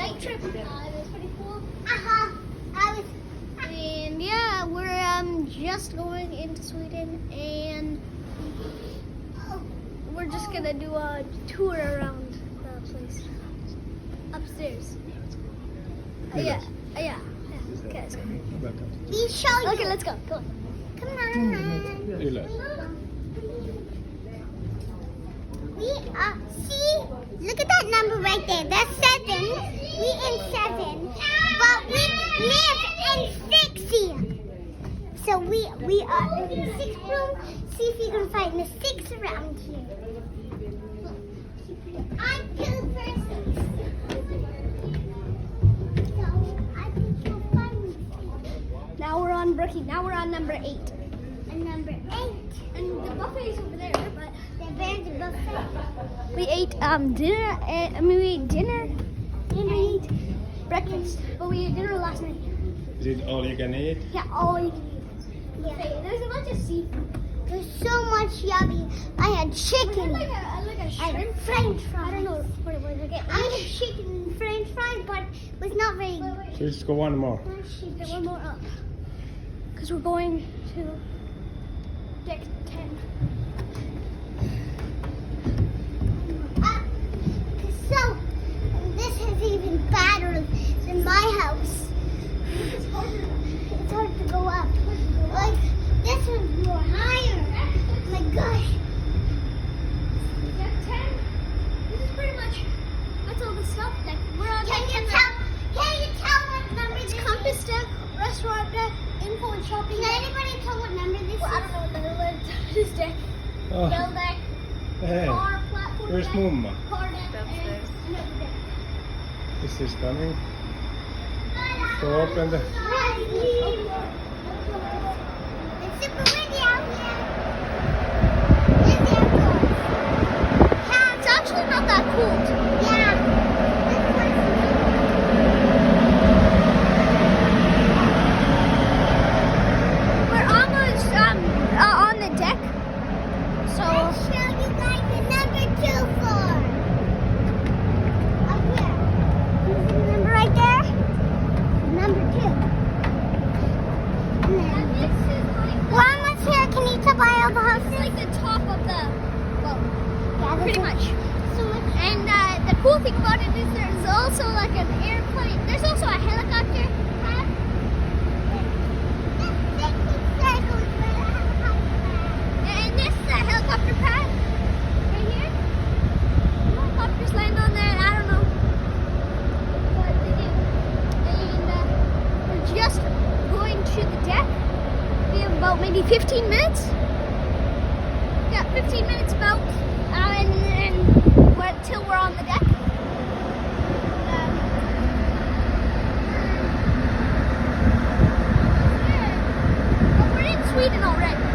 night trip. It was pretty cool. I was. And yeah, we're just going into Sweden, and we're just gonna do a tour around the place upstairs. Yeah. Okay, let's go. We show you. Okay, let's go. Come on. Come on. Ylös. We are. See, look at that number right there. That's 7. We in 7, but we live in 6 here. So we are in the 6th room. See if you can find the 6 around here. I'm 2 persons. So I think you'll find me. Now we're on Brookie. Now we're on number 8. And number 8. And the buffet is over there, but There's a buffet. we ate dinner. We ate dinner and we ate breakfast. But we ate dinner last night. Is it all you can eat? Yeah, all you can eat. Yeah. Okay, there's a bunch of seafood. There's so much yummy. I had chicken. Like a shrimp. And French fries. I don't know what it was. Okay, I had chicken and French fries, but it was not very good. So just go one more. Get one more up. Because we're going to deck 10. So, this is even better than my house. It's hard to go up. Like, this one's more higher. Oh my gosh. Deck 10. This is pretty much, that's all the stuff. Deck. We're on Can deck you 10 tell? Can you tell what number It's this compass is? deck, restaurant deck, info and shopping Can deck. anybody tell what number this Well, I don't is? know what number it is. This deck, Oh, bell deck, hey, car platform where's deck, Mumma? car deck, and another deck. Is this coming? So open the... It's super windy out here. Windy outdoors. Yeah, it's actually not that cold. Yeah. We're almost on the deck. So I'll show you guys the number 2 floor. Up here. You see the number right there? Number 2. and this is like One was here. Can you tell by all the this houses? is like the top of the boat, Yeah, pretty much. So much. And the cool thing about it is there's also like an airplane. There's also a helicopter pad. And this is a helicopter pad right here. Helicopters land on there, and I don't know what they do. And we're just going to the deck. We have about maybe 15 minutes. Yeah, 15 minutes about, until we're on the deck. Yeah. But we're in Sweden already.